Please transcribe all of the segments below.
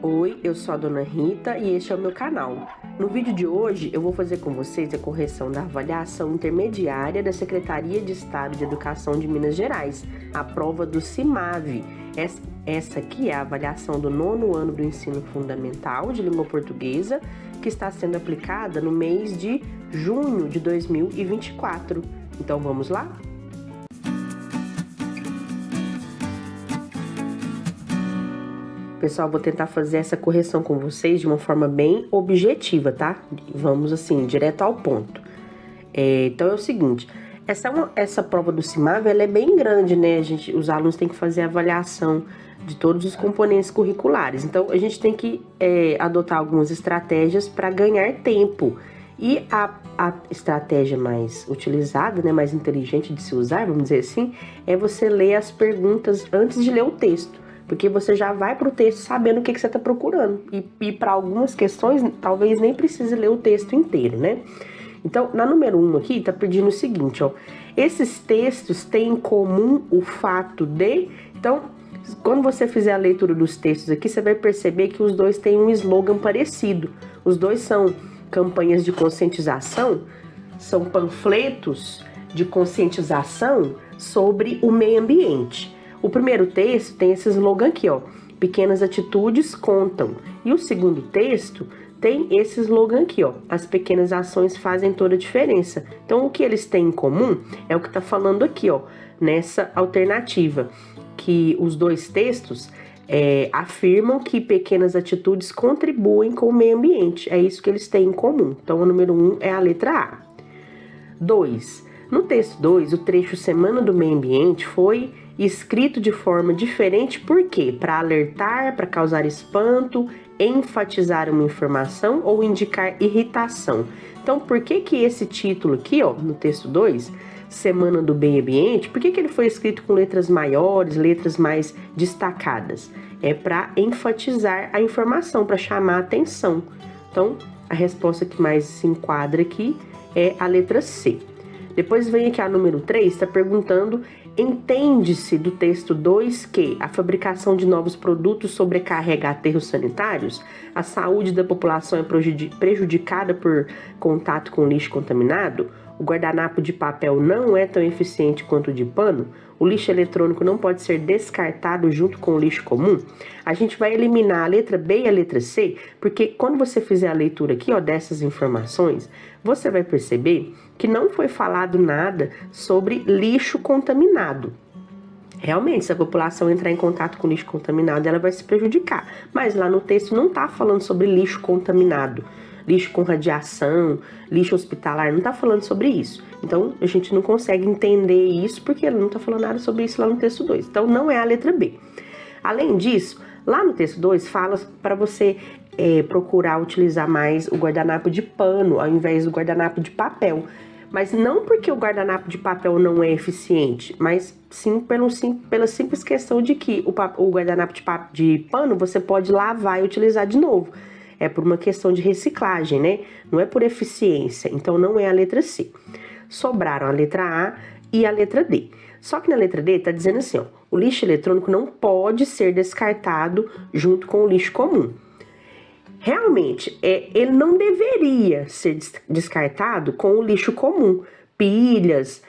Oi, eu sou a Dona Rita e este é o meu canal. No vídeo de hoje eu vou fazer com vocês a correção da avaliação intermediária da Secretaria de Estado de Educação de Minas Gerais, a prova do CIMAV. Essa aqui é a avaliação do 9º ano do ensino fundamental de língua portuguesa, que está sendo aplicada no mês de junho de 2024. Então vamos lá? Pessoal, vou tentar fazer essa correção com vocês de uma forma bem objetiva, tá? Vamos assim, direto ao ponto. Então é o seguinte, essa prova do CIMAV, ela é bem grande, né? Os alunos têm que fazer a avaliação de todos os componentes curriculares. Então a gente tem que adotar algumas estratégias para ganhar tempo. E a estratégia mais utilizada, né, mais inteligente de se usar, vamos dizer assim, é você ler as perguntas antes de ler o texto. Porque você já vai para o texto sabendo o que você está procurando. E para algumas questões, talvez nem precise ler o texto inteiro, né? Então, na número 1 aqui, está pedindo o seguinte, ó. Esses textos têm em comum o fato de... Então, quando você fizer a leitura dos textos aqui, você vai perceber que os dois têm um slogan parecido. Os dois são campanhas de conscientização, são panfletos de conscientização sobre o meio ambiente. O primeiro texto tem esse slogan aqui, ó, pequenas atitudes contam. E o segundo texto tem esse slogan aqui, ó, as pequenas ações fazem toda a diferença. Então, o que eles têm em comum é o que tá falando aqui, ó, nessa alternativa, que os dois textos afirmam que pequenas atitudes contribuem com o meio ambiente. É isso que eles têm em comum. Então, o número 1 é a letra A. 2. No texto 2, o trecho Semana do Meio Ambiente foi escrito de forma diferente, por quê? Para alertar, para causar espanto, enfatizar uma informação ou indicar irritação. Então, por que esse título aqui, ó, no texto 2, Semana do Meio Ambiente, por que ele foi escrito com letras maiores, letras mais destacadas? É para enfatizar a informação, para chamar a atenção. Então, a resposta que mais se enquadra aqui é a letra C. Depois vem aqui a número 3, está perguntando, entende-se do texto 2 que a fabricação de novos produtos sobrecarrega aterros sanitários, a saúde da população é prejudicada por contato com lixo contaminado, o guardanapo de papel não é tão eficiente quanto o de pano, o lixo eletrônico não pode ser descartado junto com o lixo comum. A gente vai eliminar a letra B e a letra C, porque quando você fizer a leitura aqui, ó, dessas informações, você vai perceber que não foi falado nada sobre lixo contaminado. Realmente, se a população entrar em contato com lixo contaminado, ela vai se prejudicar. Mas lá no texto não está falando sobre lixo contaminado, lixo com radiação, lixo hospitalar, não está falando sobre isso. Então, a gente não consegue entender isso porque ele não está falando nada sobre isso lá no texto 2. Então, não é a letra B. Além disso, lá no texto 2 fala para você procurar utilizar mais o guardanapo de pano ao invés do guardanapo de papel. Mas não porque o guardanapo de papel não é eficiente, mas sim pela simples questão de que o guardanapo de pano você pode lavar e utilizar de novo. É por uma questão de reciclagem, né? Não é por eficiência. Então, não é a letra C. Sobraram a letra A e a letra D. Só que na letra D tá dizendo assim, ó, o lixo eletrônico não pode ser descartado junto com o lixo comum. Realmente, ele não deveria ser descartado com o lixo comum. Pilhas,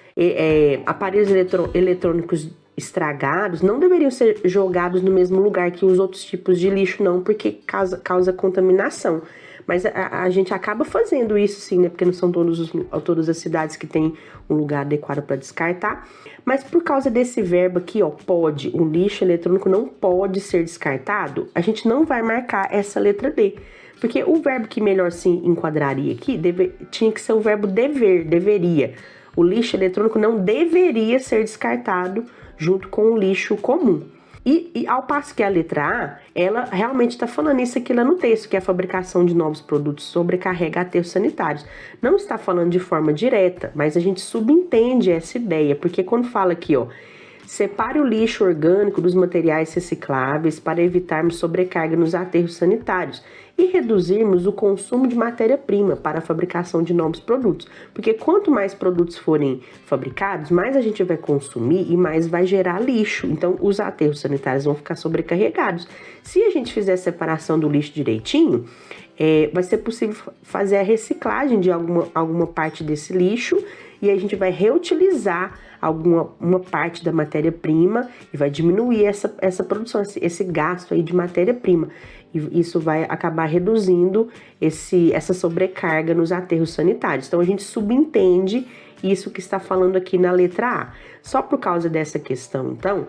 aparelhos eletrônicos estragados não deveriam ser jogados no mesmo lugar que os outros tipos de lixo, não, porque causa contaminação. Mas a gente acaba fazendo isso sim, né? Porque não são todas as cidades que têm um lugar adequado para descartar. Mas por causa desse verbo aqui, ó, pode, o lixo eletrônico não pode ser descartado, a gente não vai marcar essa letra D. Porque o verbo que melhor se enquadraria aqui tinha que ser o verbo dever, deveria. O lixo eletrônico não deveria ser descartado junto com o lixo comum. E ao passo que a letra A, ela realmente está falando isso aqui lá no texto, que a fabricação de novos produtos sobrecarrega aterros sanitários. Não está falando de forma direta, mas a gente subentende essa ideia, porque quando fala aqui, ó, Separe o lixo orgânico dos materiais recicláveis para evitarmos sobrecarga nos aterros sanitários e reduzirmos o consumo de matéria-prima para a fabricação de novos produtos. Porque quanto mais produtos forem fabricados, mais a gente vai consumir e mais vai gerar lixo. Então, os aterros sanitários vão ficar sobrecarregados. Se a gente fizer a separação do lixo direitinho, vai ser possível fazer a reciclagem de alguma parte desse lixo e a gente vai reutilizar uma parte da matéria-prima e vai diminuir essa produção, esse gasto aí de matéria-prima. E isso vai acabar reduzindo essa sobrecarga nos aterros sanitários. Então, a gente subentende isso que está falando aqui na letra A. Só por causa dessa questão, então,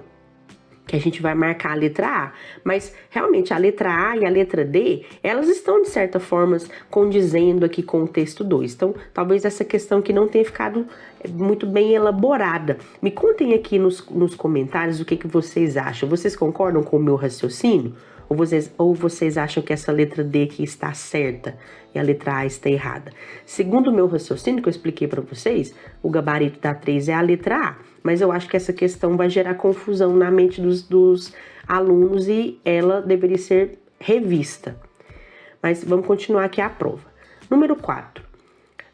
que a gente vai marcar a letra A, mas realmente a letra A e a letra D, elas estão de certa forma condizendo aqui com o texto 2. Então, talvez essa questão que não tenha ficado muito bem elaborada. Me contem aqui nos comentários o que vocês acham. Vocês concordam com o meu raciocínio? Ou vocês acham que essa letra D aqui está certa e a letra A está errada? Segundo o meu raciocínio que eu expliquei para vocês, o gabarito da 3 é a letra A, mas eu acho que essa questão vai gerar confusão na mente dos alunos e ela deveria ser revista. Mas vamos continuar aqui a prova. Número 4.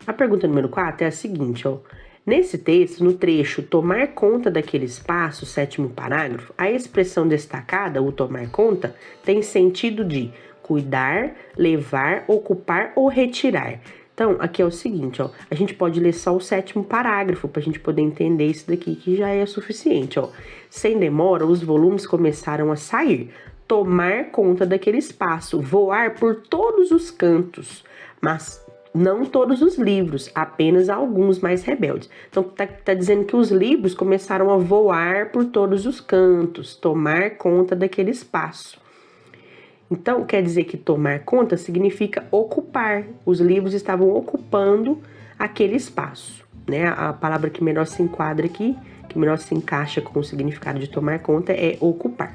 A pergunta número 4 é a seguinte, ó. Nesse texto, no trecho tomar conta daquele espaço, sétimo parágrafo, a expressão destacada, o tomar conta, tem sentido de cuidar, levar, ocupar ou retirar. Então, aqui é o seguinte, ó, a gente pode ler só o sétimo parágrafo para a gente poder entender isso daqui, que já é suficiente, ó. Sem demora, os volumes começaram a sair, tomar conta daquele espaço, voar por todos os cantos, mas não todos os livros, apenas alguns mais rebeldes. Então, tá dizendo que os livros começaram a voar por todos os cantos, tomar conta daquele espaço. Então, quer dizer que tomar conta significa ocupar. Os livros estavam ocupando aquele espaço, né? A palavra que melhor se enquadra aqui, que melhor se encaixa com o significado de tomar conta é ocupar.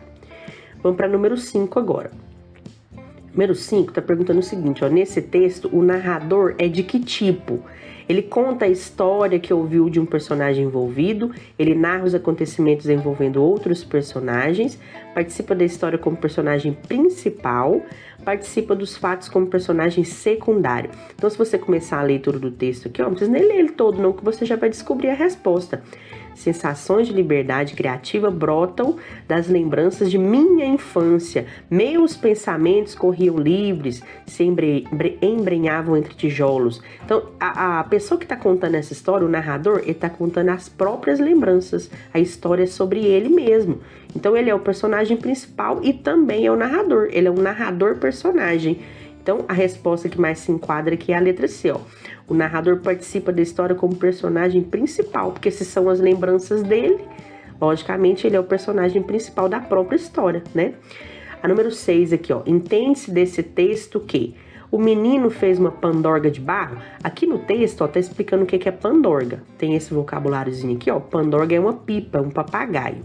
Vamos para número 5 agora. Número 5 está perguntando o seguinte, ó, nesse texto, o narrador é de que tipo? Ele conta a história que ouviu de um personagem envolvido, ele narra os acontecimentos envolvendo outros personagens, participa da história como personagem principal, participa dos fatos como personagem secundário. Então, se você começar a leitura do texto aqui, ó, não precisa nem ler ele todo não, que você já vai descobrir a resposta. Sensações de liberdade criativa brotam das lembranças de minha infância. Meus pensamentos corriam livres, se embrenhavam entre tijolos. Então, a pessoa que está contando essa história, o narrador, ele está contando as próprias lembranças. A história é sobre ele mesmo. Então, ele é o personagem principal e também é o narrador. Ele é um narrador-personagem. Então, a resposta que mais se enquadra aqui é a letra C, ó. O narrador participa da história como personagem principal, porque se são as lembranças dele, logicamente ele é o personagem principal da própria história, né? A número 6 aqui, ó. Entende-se desse texto que o menino fez uma pandorga de barro. Aqui no texto, ó, tá explicando o que é pandorga. Tem esse vocabuláriozinho aqui, ó. Pandorga é uma pipa, um papagaio.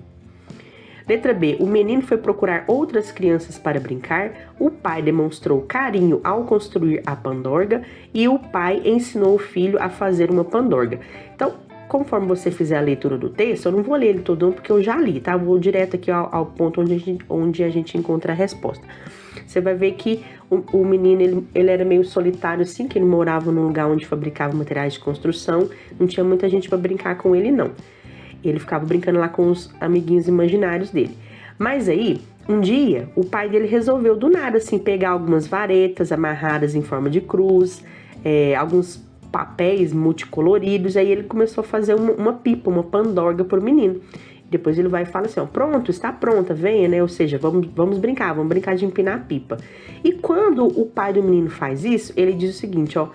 Letra B. O menino foi procurar outras crianças para brincar. O pai demonstrou carinho ao construir a pandorga e o pai ensinou o filho a fazer uma pandorga. Então, conforme você fizer a leitura do texto, eu não vou ler ele todo porque eu já li, tá? Vou direto aqui ao ponto onde a gente encontra a resposta. Você vai ver que o menino, ele era meio solitário assim, que ele morava num lugar onde fabricava materiais de construção. Não tinha muita gente para brincar com ele, não. Ele ficava brincando lá com os amiguinhos imaginários dele. Mas aí, um dia, o pai dele resolveu do nada, assim, pegar algumas varetas amarradas em forma de cruz, alguns papéis multicoloridos. Aí ele começou a fazer uma pipa, uma pandorga pro menino. Depois ele vai e fala assim, ó, pronto, está pronta, venha, né? Ou seja, vamos brincar de empinar a pipa. E quando o pai do menino faz isso, ele diz o seguinte, ó,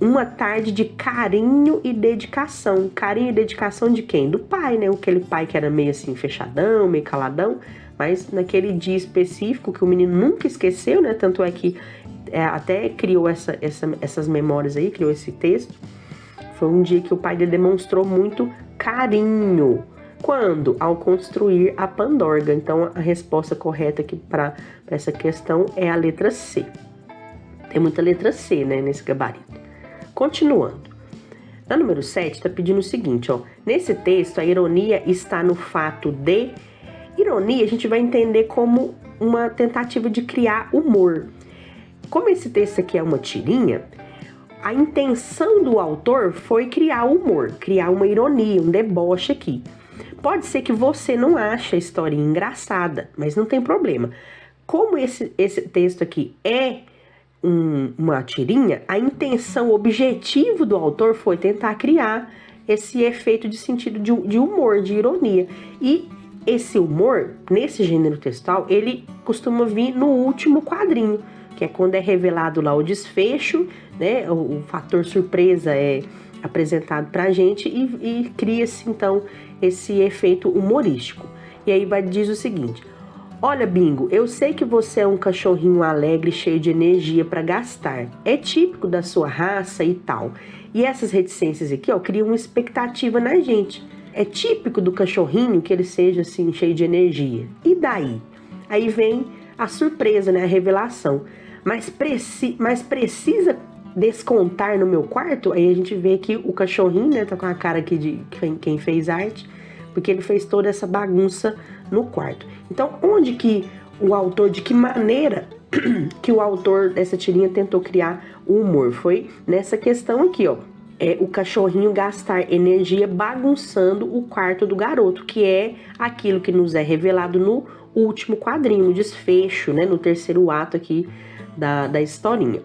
uma tarde de carinho e dedicação. Carinho e dedicação de quem? Do pai, né? Aquele pai que era meio assim fechadão, meio caladão, mas naquele dia específico que o menino nunca esqueceu, né? Tanto é que até criou essas memórias aí, criou esse texto. Foi um dia que o pai dele demonstrou muito carinho. Quando? Ao construir a pandorga. Então a resposta correta aqui para essa questão é a letra C. Tem muita letra C, né, nesse gabarito. Continuando. Na número 7, está pedindo o seguinte, ó. Nesse texto, a ironia está no fato de... Ironia a gente vai entender como uma tentativa de criar humor. Como esse texto aqui é uma tirinha, a intenção do autor foi criar humor, criar uma ironia, um deboche aqui. Pode ser que você não ache a historinha engraçada, mas não tem problema. Como esse texto aqui é uma tirinha, a intenção, o objetivo do autor foi tentar criar esse efeito de sentido de humor, de ironia. E esse humor, nesse gênero textual, ele costuma vir no último quadrinho, que é quando é revelado lá o desfecho, né? O fator surpresa é apresentado pra gente e cria-se então esse efeito humorístico. E aí diz o seguinte: olha, Bingo, eu sei que você é um cachorrinho alegre, cheio de energia para gastar. É típico da sua raça e tal. E essas reticências aqui, ó, criam uma expectativa na gente. É típico do cachorrinho que ele seja assim, cheio de energia. E daí? Aí vem a surpresa, né? A revelação. Mas precisa descontar no meu quarto? Aí a gente vê que o cachorrinho, né, tá com a cara aqui de quem fez arte, porque ele fez toda essa bagunça no quarto. Então, onde que o autor, de que maneira que o autor dessa tirinha tentou criar o humor? Foi nessa questão aqui, ó. O cachorrinho gastar energia bagunçando o quarto do garoto, que é aquilo que nos é revelado no último quadrinho, no desfecho, né, no terceiro ato aqui da historinha.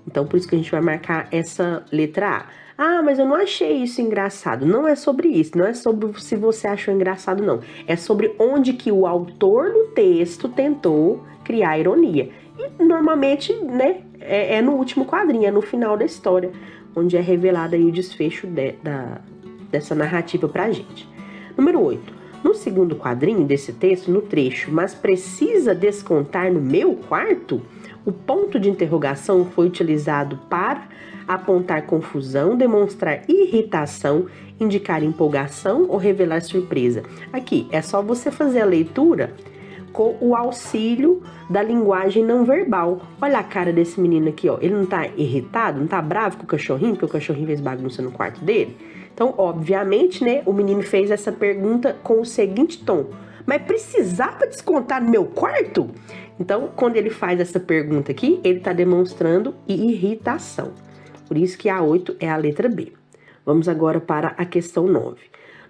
Então, por isso que a gente vai marcar essa letra A. Ah, mas eu não achei isso engraçado. Não é sobre isso, não é sobre se você achou engraçado, não. É sobre onde que o autor do texto tentou criar ironia. E normalmente, né, é no último quadrinho, é no final da história, onde é revelado aí o desfecho dessa narrativa pra gente. Número 8. No segundo quadrinho desse texto, no trecho, mas precisa descontar no meu quarto? O ponto de interrogação foi utilizado para apontar confusão, demonstrar irritação, indicar empolgação ou revelar surpresa. Aqui, é só você fazer a leitura com o auxílio da linguagem não verbal. Olha a cara desse menino aqui, ó. Ele não tá irritado, não tá bravo com o cachorrinho, porque o cachorrinho fez bagunça no quarto dele? Então, obviamente, né, o menino fez essa pergunta com o seguinte tom: mas precisava descontar no meu quarto? Então, quando ele faz essa pergunta aqui, ele está demonstrando irritação. Por isso que a 8 é a letra B. Vamos agora para a questão 9.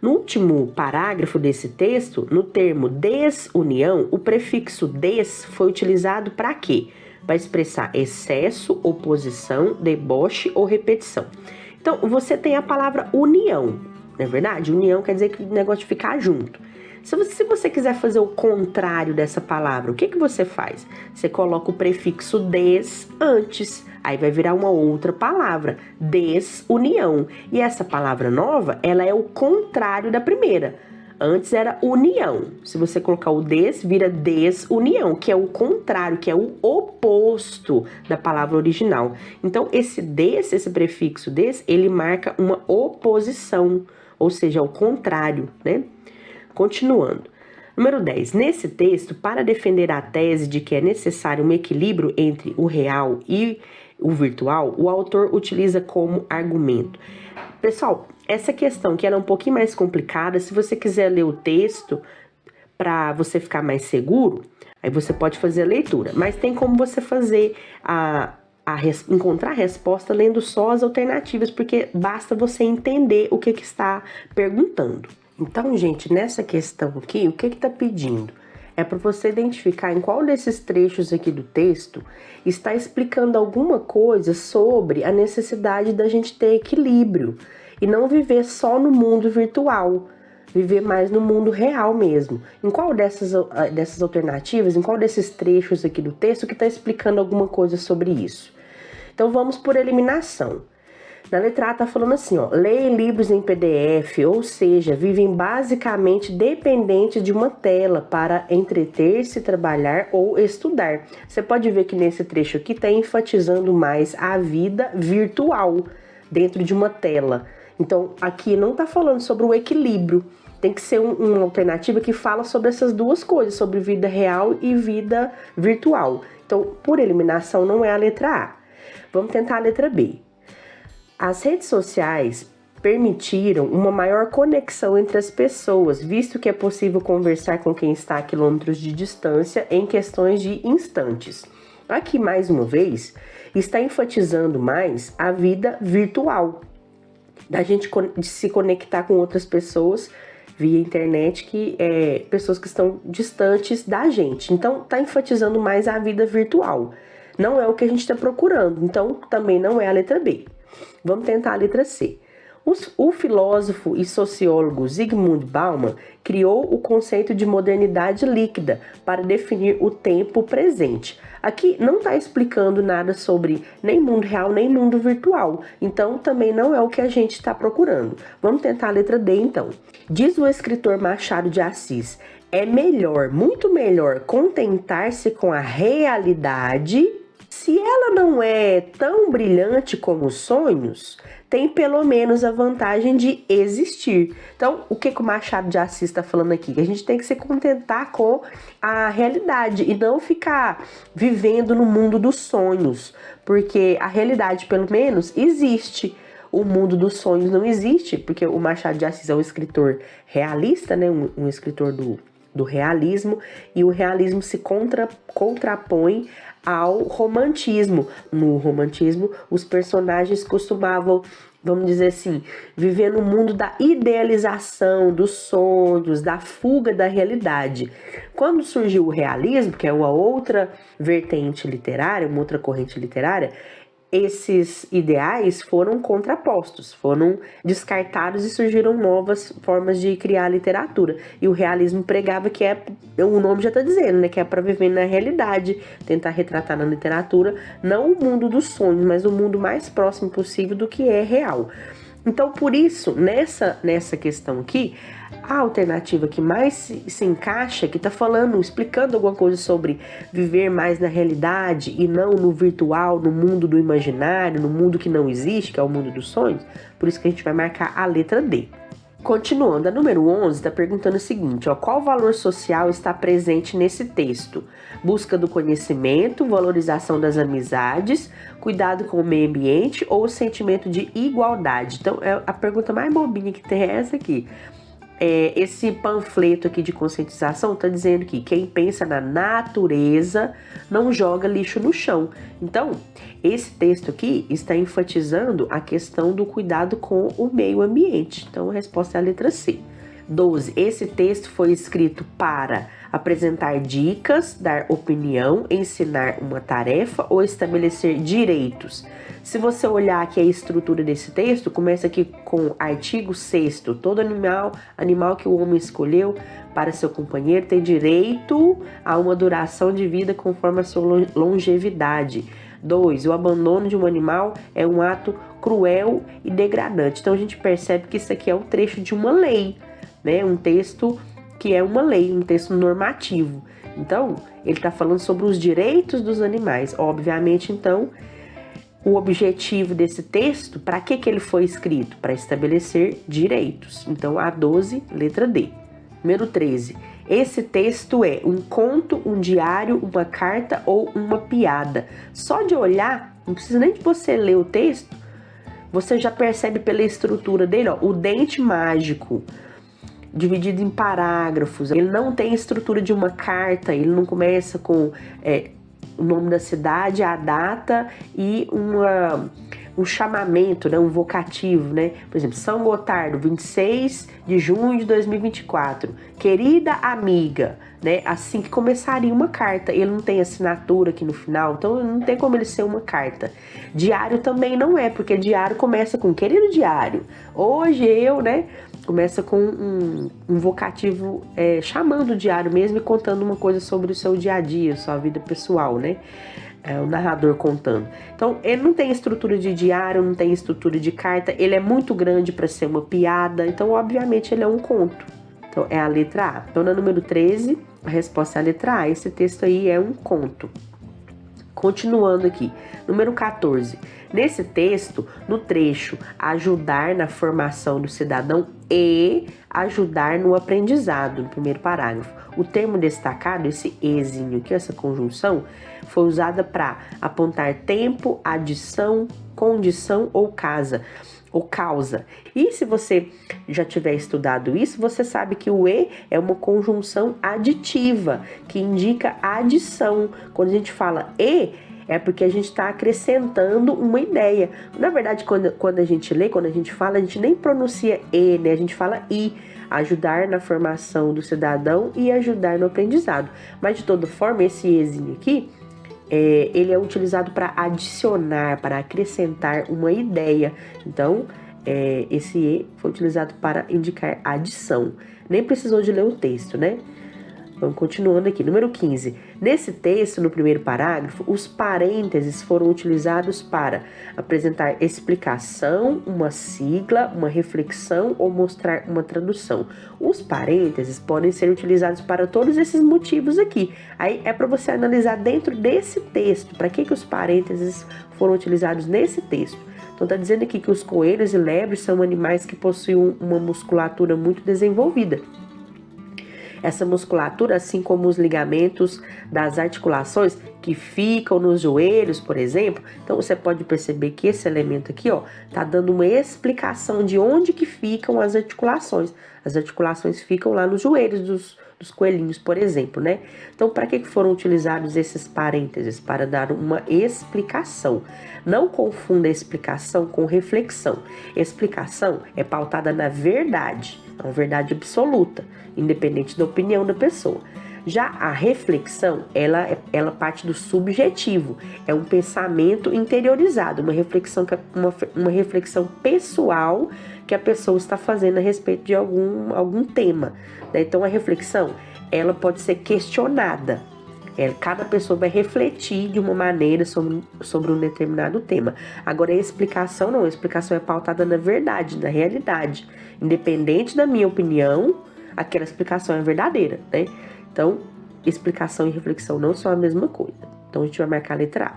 No último parágrafo desse texto, no termo desunião, o prefixo des foi utilizado para quê? Para expressar excesso, oposição, deboche ou repetição. Então, você tem a palavra união, não é verdade? União quer dizer que o negócio de ficar junto. Se você quiser fazer o contrário dessa palavra, o que você faz? Você coloca o prefixo des antes, aí vai virar uma outra palavra, desunião. E essa palavra nova, ela é o contrário da primeira. Antes era união. Se você colocar o des, vira desunião, que é o contrário, que é o oposto da palavra original. Então, esse prefixo des, ele marca uma oposição, ou seja, o contrário, né? Continuando. Número 10. Nesse texto, para defender a tese de que é necessário um equilíbrio entre o real e o virtual, o autor utiliza como argumento. Pessoal, essa questão que era um pouquinho mais complicada, se você quiser ler o texto para você ficar mais seguro, aí você pode fazer a leitura. Mas tem como você fazer encontrar a resposta lendo só as alternativas, porque basta você entender o que está perguntando. Então, gente, nessa questão aqui, o que está pedindo? É para você identificar em qual desses trechos aqui do texto está explicando alguma coisa sobre a necessidade da gente ter equilíbrio e não viver só no mundo virtual, viver mais no mundo real mesmo. Em qual dessas alternativas, em qual desses trechos aqui do texto que está explicando alguma coisa sobre isso? Então, vamos por eliminação. Na letra A está falando assim, ó, leem livros em PDF, ou seja, vivem basicamente dependentes de uma tela para entreter-se, trabalhar ou estudar. Você pode ver que nesse trecho aqui está enfatizando mais a vida virtual dentro de uma tela. Então, aqui não está falando sobre o equilíbrio. Tem que ser uma alternativa que fala sobre essas duas coisas, sobre vida real e vida virtual. Então, por eliminação, não é a letra A. Vamos tentar a letra B. As redes sociais permitiram uma maior conexão entre as pessoas, visto que é possível conversar com quem está a quilômetros de distância em questões de instantes. Aqui, mais uma vez, está enfatizando mais a vida virtual, da gente se conectar com outras pessoas via internet, pessoas que estão distantes da gente. Então, está enfatizando mais a vida virtual. Não é o que a gente está procurando, então também não é a letra B. Vamos tentar a letra C. O filósofo e sociólogo Zygmunt Bauman criou o conceito de modernidade líquida para definir o tempo presente. Aqui não está explicando nada sobre nem mundo real, nem mundo virtual. Então, também não é o que a gente está procurando. Vamos tentar a letra D, então. Diz o escritor Machado de Assis: é melhor, muito melhor, contentar-se com a realidade. Se ela não é tão brilhante como os sonhos, tem pelo menos a vantagem de existir. Então, o que o Machado de Assis está falando aqui? Que a gente tem que se contentar com a realidade e não ficar vivendo no mundo dos sonhos, porque a realidade, pelo menos, existe. O mundo dos sonhos não existe, porque o Machado de Assis é um escritor realista, né? Um escritor do realismo, e o realismo se contrapõe ao romantismo. No romantismo, os personagens costumavam, vamos dizer assim, viver no mundo da idealização, dos sonhos, da fuga da realidade. Quando surgiu o realismo, que é uma outra vertente literária, uma outra corrente literária, esses ideais foram contrapostos, foram descartados e surgiram novas formas de criar literatura. E o realismo pregava que o nome já está dizendo, né, que é para viver na realidade, tentar retratar na literatura não o mundo dos sonhos, mas o mundo mais próximo possível do que é real. Então, por isso, nessa questão aqui, a alternativa que mais se encaixa, que está falando, explicando alguma coisa sobre viver mais na realidade e não no virtual, no mundo do imaginário, no mundo que não existe, que é o mundo dos sonhos, por isso que a gente vai marcar a letra D. Continuando, a número 11 está perguntando o seguinte, qual valor social está presente nesse texto? Busca do conhecimento, valorização das amizades, cuidado com o meio ambiente ou sentimento de igualdade? Então, a pergunta mais bobinha que tem é essa aqui. Esse panfleto aqui de conscientização está dizendo que quem pensa na natureza não joga lixo no chão. Então, esse texto aqui está enfatizando a questão do cuidado com o meio ambiente. Então, a resposta é a letra C. 12. Esse texto foi escrito para apresentar dicas, dar opinião, ensinar uma tarefa ou estabelecer direitos. Se você olhar aqui a estrutura desse texto, começa aqui com artigo 6º. Todo animal que o homem escolheu para seu companheiro tem direito a uma duração de vida conforme a sua longevidade. 2. O abandono de um animal é um ato cruel e degradante. Então a gente percebe que isso aqui é um trecho de uma lei, né? Um texto que é uma lei, um texto normativo. Então, ele está falando sobre os direitos dos animais. Obviamente, então, o objetivo desse texto, para que ele foi escrito? Para estabelecer direitos. Então, a 12, letra D. Número 13. Esse texto é um conto, um diário, uma carta ou uma piada. Só de olhar, não precisa nem de você ler o texto, você já percebe pela estrutura dele, o dente mágico, dividido em parágrafos. Ele não tem estrutura de uma carta, ele não começa com o nome da cidade, a data e um chamamento, né, um vocativo, né? Por exemplo, São Gotardo, 26 de junho de 2024. Querida amiga, né? Assim que começaria uma carta. Ele não tem assinatura aqui no final, então não tem como ele ser uma carta. Diário também não é, porque diário começa com querido diário. Hoje eu, né? Começa com um vocativo chamando o diário mesmo e contando uma coisa sobre o seu dia a dia, sua vida pessoal, né? O narrador contando. Então, ele não tem estrutura de diário, não tem estrutura de carta, ele é muito grande para ser uma piada, então, obviamente, ele é um conto. Então, é a letra A. Então, na número 13, a resposta é a letra A. Esse texto aí é um conto. Continuando aqui, número 14. Nesse texto, no trecho ajudar na formação do cidadão e ajudar no aprendizado, no primeiro parágrafo. O termo destacado, esse ezinho aqui, essa conjunção, foi usada para apontar tempo, adição, condição ou casa. ou causa. E se você já tiver estudado isso, você sabe que o e é uma conjunção aditiva, que indica adição. Quando a gente fala e, é porque a gente está acrescentando uma ideia. Na verdade, quando a gente lê, quando a gente fala, a gente nem pronuncia e, né? A gente fala i. Ajudar na formação do cidadão e ajudar no aprendizado. Mas, de toda forma, esse ezinho aqui, ele é utilizado para adicionar, para acrescentar uma ideia. Então, esse e foi utilizado para indicar adição. Nem precisou de ler o texto, né? Vamos continuando aqui. Número 15. Nesse texto, no primeiro parágrafo, os parênteses foram utilizados para apresentar explicação, uma sigla, uma reflexão ou mostrar uma tradução. Os parênteses podem ser utilizados para todos esses motivos aqui. Aí é para você analisar dentro desse texto, para que os parênteses foram utilizados nesse texto. Então está dizendo aqui que os coelhos e lebres são animais que possuem uma musculatura muito desenvolvida. Essa musculatura, assim como os ligamentos das articulações que ficam nos joelhos, por exemplo. Então você pode perceber que esse elemento aqui, ó, tá dando uma explicação de onde que ficam as articulações. As articulações ficam lá nos joelhos dos coelhinhos, por exemplo, né? Então, para que foram utilizados esses parênteses? Para dar uma explicação. Não confunda explicação com reflexão. Explicação é pautada na verdade, é uma verdade absoluta, independente da opinião da pessoa. Já a reflexão, ela parte do subjetivo, é um pensamento interiorizado, uma reflexão pessoal que a pessoa está fazendo a respeito de algum tema, né? Então a reflexão, ela pode ser questionada. Cada pessoa vai refletir de uma maneira sobre um determinado tema. Agora a explicação não, a explicação é pautada na verdade, na realidade. Independente da minha opinião, aquela explicação é verdadeira, né? Então, explicação e reflexão não são a mesma coisa. Então a gente vai marcar a letra A.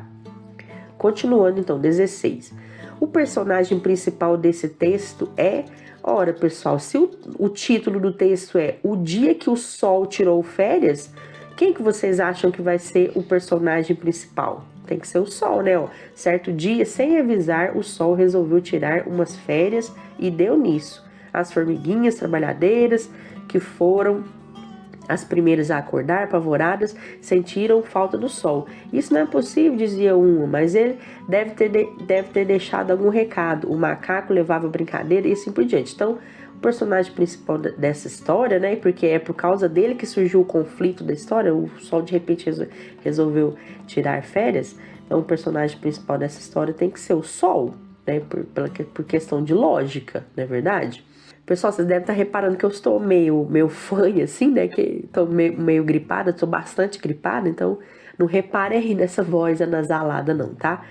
Continuando então, 16. O personagem principal desse texto é... Ora, pessoal, se o título do texto é O Dia que o Sol Tirou Férias, quem que vocês acham que vai ser o personagem principal? Tem que ser o Sol, né? Ó, certo dia, sem avisar, o Sol resolveu tirar umas férias e deu nisso. As formiguinhas trabalhadeiras, que foram as primeiras a acordar, apavoradas, sentiram falta do sol. Isso não é possível, dizia uma, mas ele deve ter deixado algum recado. O macaco levava brincadeira e assim por diante. Então, o personagem principal dessa história, né? Porque é por causa dele que surgiu o conflito da história. O sol de repente resolveu tirar férias. Então, o personagem principal dessa história tem que ser o sol, né? Por questão de lógica, não é verdade? Pessoal, vocês devem estar reparando que eu estou meio fanha, assim, né? Que estou meio gripada, estou bastante gripada, então não reparem aí nessa voz anasalada não, tá?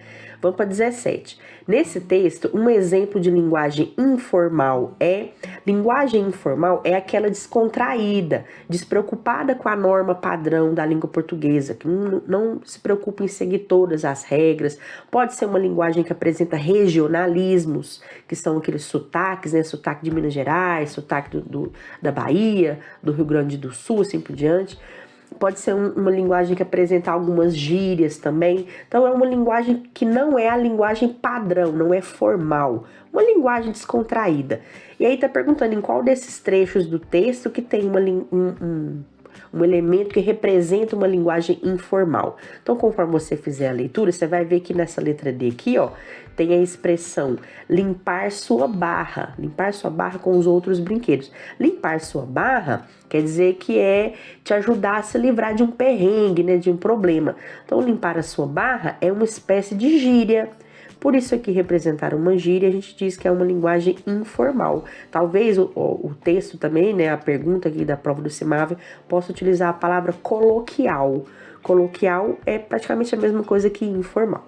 Vamos para 17. Nesse texto, um exemplo de linguagem informal é... Linguagem informal é aquela descontraída, despreocupada com a norma padrão da língua portuguesa, que não se preocupa em seguir todas as regras. Pode ser uma linguagem que apresenta regionalismos, que são aqueles sotaques, né? Sotaque de Minas Gerais, sotaque da Bahia, do Rio Grande do Sul, assim por diante. Pode ser uma linguagem que apresenta algumas gírias também. Então é uma linguagem que não é a linguagem padrão, não é formal. Uma linguagem descontraída. E aí tá perguntando em qual desses trechos do texto que tem um elemento que representa uma linguagem informal. Então, conforme você fizer a leitura, você vai ver que nessa letra D aqui, ó, tem a expressão limpar sua barra com os outros brinquedos. Limpar sua barra quer dizer que é te ajudar a se livrar de um perrengue, né, de um problema. Então, limpar a sua barra é uma espécie de gíria. Por isso aqui representar uma gíria, a gente diz que é uma linguagem informal. Talvez o texto também, né, a pergunta aqui da prova do CIMAVE, possa utilizar a palavra coloquial. Coloquial é praticamente a mesma coisa que informal.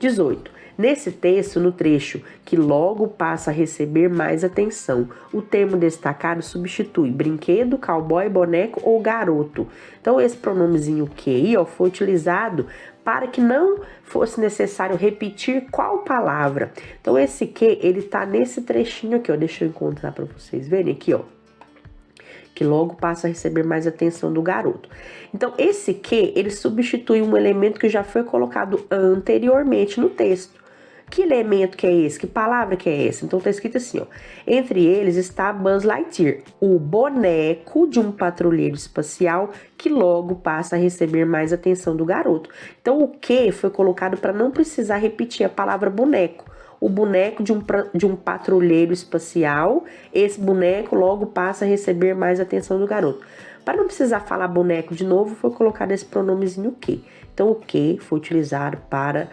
18. Nesse texto, no trecho que logo passa a receber mais atenção, o termo destacado substitui brinquedo, cowboy, boneco ou garoto. Então, esse pronomezinho que aí, ó, foi utilizado para que não fosse necessário repetir qual palavra. Então, esse que, ele tá nesse trechinho aqui, ó. Deixa eu encontrar para vocês verem aqui, ó. Que logo passa a receber mais atenção do garoto. Então, esse que, ele substitui um elemento que já foi colocado anteriormente no texto. Que elemento que é esse? Que palavra que é essa? Então tá escrito assim, ó. Entre eles está Buzz Lightyear, o boneco de um patrulheiro espacial que logo passa a receber mais atenção do garoto. Então o que foi colocado para não precisar repetir a palavra boneco. O boneco de um patrulheiro espacial, esse boneco logo passa a receber mais atenção do garoto. Para não precisar falar boneco de novo, foi colocado esse pronomezinho que. Então, o que foi utilizado para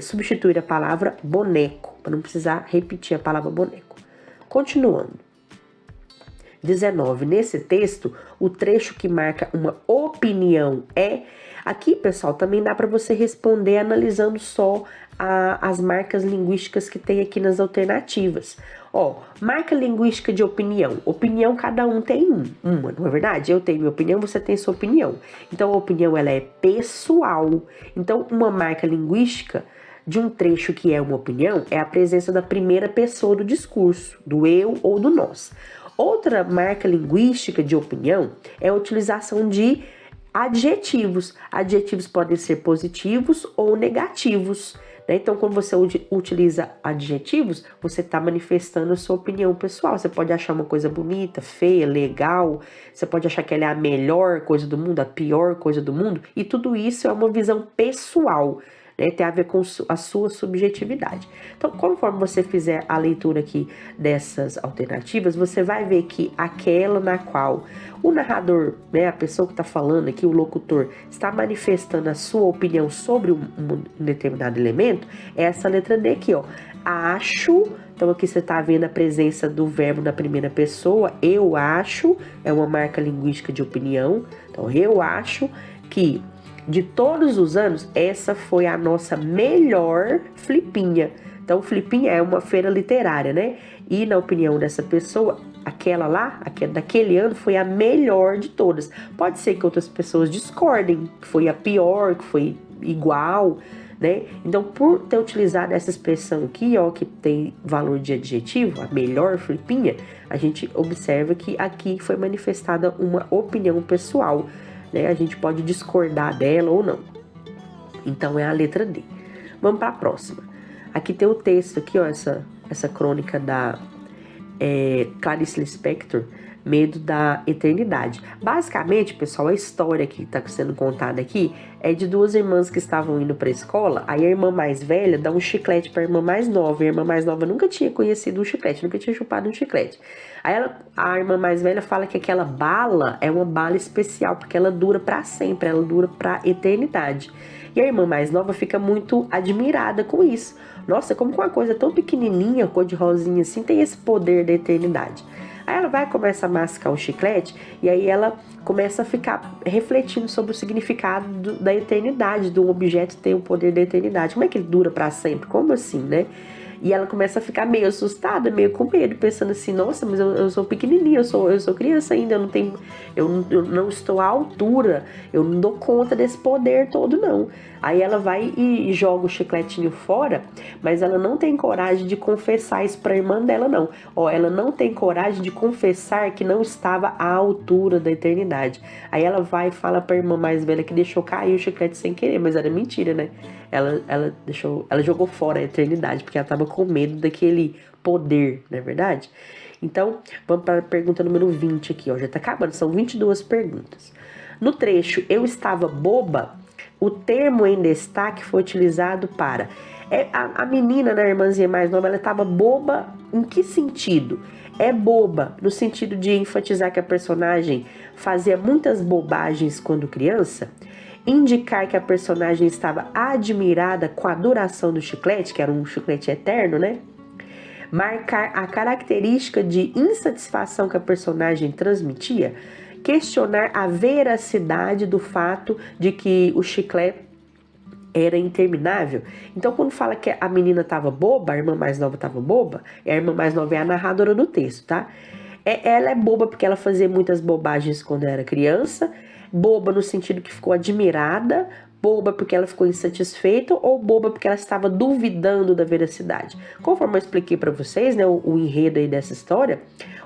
substituir a palavra boneco, para não precisar repetir a palavra boneco. Continuando. 19. Nesse texto, o trecho que marca uma opinião é... Aqui, pessoal, também dá para você responder analisando só as marcas linguísticas que tem aqui nas alternativas. Ó, marca linguística de opinião. Opinião, cada um tem uma, não é verdade? Eu tenho minha opinião, você tem sua opinião. Então, a opinião, ela é pessoal. Então, uma marca linguística de um trecho que é uma opinião é a presença da primeira pessoa do discurso, do eu ou do nós. Outra marca linguística de opinião é a utilização de adjetivos. Adjetivos podem ser positivos ou negativos, né? Então, quando você utiliza adjetivos, você está manifestando a sua opinião pessoal. Você pode achar uma coisa bonita, feia, legal. Você pode achar que ela é a melhor coisa do mundo, a pior coisa do mundo. E tudo isso é uma visão pessoal, né? Tem a ver com a sua subjetividade. Então, conforme você fizer a leitura aqui dessas alternativas, você vai ver que aquela na qual o narrador, né, a pessoa que está falando aqui, o locutor, está manifestando a sua opinião sobre um determinado elemento, é essa letra D aqui, ó. Acho. Então, aqui você está vendo a presença do verbo na primeira pessoa. Eu acho, é uma marca linguística de opinião. Então, eu acho que de todos os anos, essa foi a nossa melhor flipinha. Então, flipinha é uma feira literária, né? E na opinião dessa pessoa, aquela lá, daquele ano, foi a melhor de todas. Pode ser que outras pessoas discordem, que foi a pior, que foi igual, né? Então, por ter utilizado essa expressão aqui, ó, que tem valor de adjetivo, a melhor flipinha, a gente observa que aqui foi manifestada uma opinião pessoal, né? A gente pode discordar dela ou não. Então, é a letra D. Vamos para a próxima. Aqui tem o texto, aqui, ó, essa crônica da Clarice Lispector, Medo da Eternidade. Basicamente, pessoal, a história que está sendo contada aqui é de duas irmãs que estavam indo para a escola. Aí a irmã mais velha dá um chiclete para a irmã mais nova. E a irmã mais nova nunca tinha conhecido um chiclete, nunca tinha chupado um chiclete. Aí a irmã mais velha fala que aquela bala é uma bala especial, porque ela dura para sempre, ela dura para eternidade. E a irmã mais nova fica muito admirada com isso. Nossa, como com uma coisa tão pequenininha, cor de rosinha assim, tem esse poder da eternidade. Aí ela vai começar a mascar o chiclete e aí ela começa a ficar refletindo sobre o significado da eternidade, de um objeto ter o poder da eternidade. Como é que ele dura para sempre? Como assim, né? E ela começa a ficar meio assustada, meio com medo, pensando assim, nossa, mas eu sou pequenininha, eu sou criança ainda, eu não estou à altura, eu não dou conta desse poder todo, não. Aí ela vai e joga o chicletinho fora, mas ela não tem coragem de confessar isso pra irmã dela, não. Ó, ela não tem coragem de confessar que não estava à altura da eternidade. Aí ela vai e fala pra irmã mais velha que deixou cair o chiclete sem querer, mas era mentira, né? Ela jogou fora a eternidade, porque ela estava com medo daquele poder, não é verdade? Então, vamos para a pergunta número 20 aqui, ó, já está acabando, são 22 perguntas. No trecho, eu estava boba, o termo em destaque foi utilizado para... a menina, né, a irmãzinha mais nova, ela estava boba em que sentido? É boba no sentido de enfatizar que a personagem fazia muitas bobagens quando criança? Indicar que a personagem estava admirada com a duração do chiclete, que era um chiclete eterno, né? Marcar a característica de insatisfação que a personagem transmitia. Questionar a veracidade do fato de que o chiclete era interminável. Então, quando fala que a menina estava boba, a irmã mais nova estava boba, a irmã mais nova é a narradora do texto, tá? Ela é boba porque ela fazia muitas bobagens quando era criança, boba no sentido que ficou admirada, boba porque ela ficou insatisfeita ou boba porque ela estava duvidando da veracidade. Conforme eu expliquei para vocês, né, o enredo aí dessa história,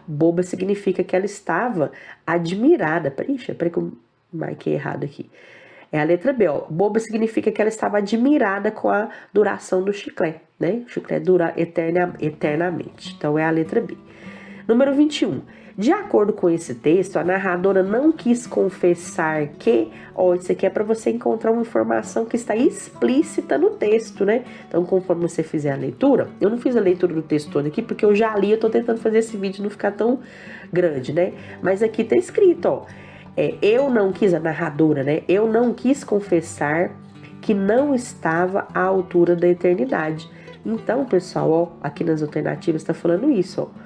boba significa que ela estava admirada. Peraí que eu marquei errado aqui. É a letra B, ó. Boba significa que ela estava admirada com a duração do chiclete, né? O chiclete dura eternamente. Então é a letra B. Número 21. De acordo com esse texto, a narradora não quis confessar que, ó, isso aqui é para você encontrar uma informação que está explícita no texto, né? Então, conforme você fizer a leitura, eu não fiz a leitura do texto todo aqui porque eu já li, eu tô tentando fazer esse vídeo não ficar tão grande, né? Mas aqui tá escrito, ó, eu não quis, a narradora, né? Eu não quis confessar que não estava à altura da eternidade. Então, pessoal, ó, aqui nas alternativas está falando isso, ó.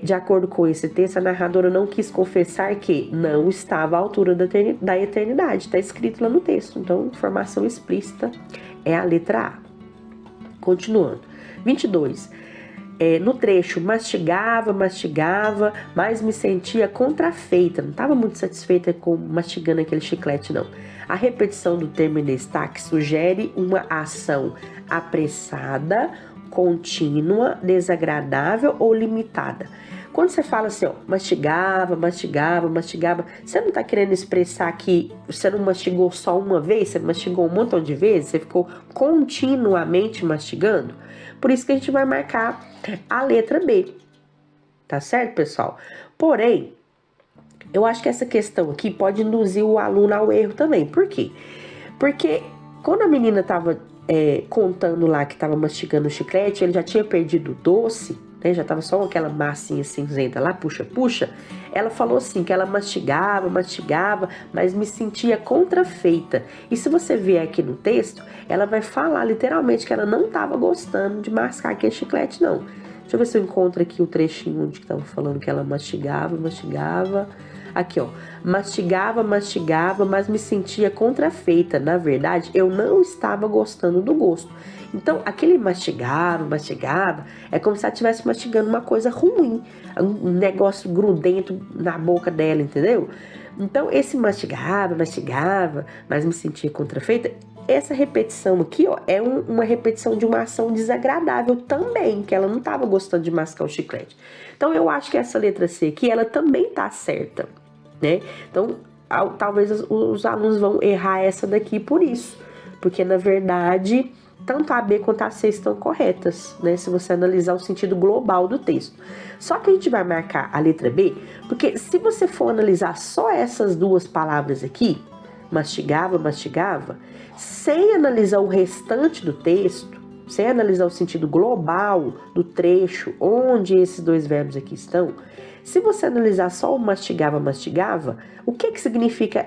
De acordo com esse texto, a narradora não quis confessar que não estava à altura da eternidade. Está escrito lá no texto. Então, informação explícita é a letra A. Continuando. 22. No trecho, mastigava, mas me sentia contrafeita. Não estava muito satisfeita com mastigando aquele chiclete, não. A repetição do termo em destaque sugere uma ação apressada, contínua, desagradável ou limitada. Quando você fala assim, ó, mastigava, você não tá querendo expressar que você não mastigou só uma vez, você mastigou um montão de vezes, você ficou continuamente mastigando? Por isso que a gente vai marcar a letra B, tá certo, pessoal? Porém, eu acho que essa questão aqui pode induzir o aluno ao erro também. Por quê? Porque quando a menina tava contando lá que estava mastigando o chiclete, ele já tinha perdido o doce, né? Já estava só aquela massinha cinzenta lá, puxa. Ela falou assim, que ela mastigava, mas me sentia contrafeita. E se você vier aqui no texto, ela vai falar literalmente que ela não estava gostando de mascar aquele chiclete, não. Deixa eu ver se eu encontro aqui o trechinho onde estava falando que ela mastigava. Aqui, ó. Mastigava, mas me sentia contrafeita. Na verdade, eu não estava gostando do gosto. Então, aquele mastigava, é como se ela estivesse mastigando uma coisa ruim, um negócio grudento na boca dela, entendeu? Então, esse mastigava, mas me sentia contrafeita. Essa repetição aqui, ó, é uma repetição de uma ação desagradável também, que ela não estava gostando de mascar o chiclete. Então, eu acho que essa letra C aqui, ela também tá certa, né? Então, talvez os alunos vão errar essa daqui por isso, porque, na verdade, tanto a B quanto a C estão corretas, né? Se você analisar o sentido global do texto. Só que a gente vai marcar a letra B, porque se você for analisar só essas duas palavras aqui, mastigava, sem analisar o restante do texto, sem analisar o sentido global do trecho onde esses dois verbos aqui estão, se você analisar só o mastigava, o que significa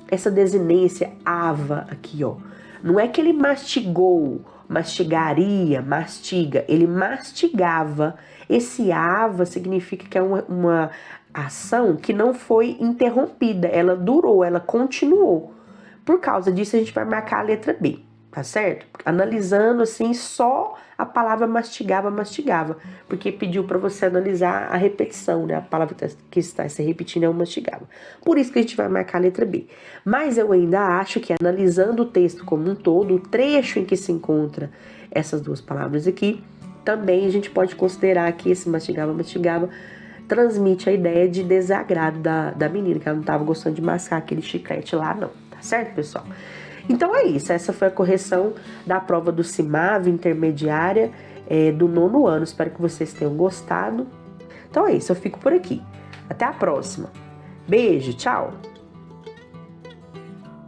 essa desinência ava aqui, ó? Não é que ele mastigou, mastigaria, mastiga, ele mastigava. Esse ava significa que é uma ação que não foi interrompida, ela durou, ela continuou. Por causa disso, a gente vai marcar a letra B, tá certo? Analisando assim só a palavra mastigava, porque pediu para você analisar a repetição, né? A palavra que está se repetindo é o mastigava. Por isso que a gente vai marcar a letra B. Mas eu ainda acho que analisando o texto como um todo, o trecho em que se encontra essas duas palavras aqui, também a gente pode considerar que esse mastigava, transmite a ideia de desagrado da menina, que ela não estava gostando de mascar aquele chiclete lá, não. Tá certo, pessoal? Então é isso, essa foi a correção da prova do CIMAV intermediária do 9º ano. Espero que vocês tenham gostado. Então é isso, eu fico por aqui. Até a próxima. Beijo, tchau!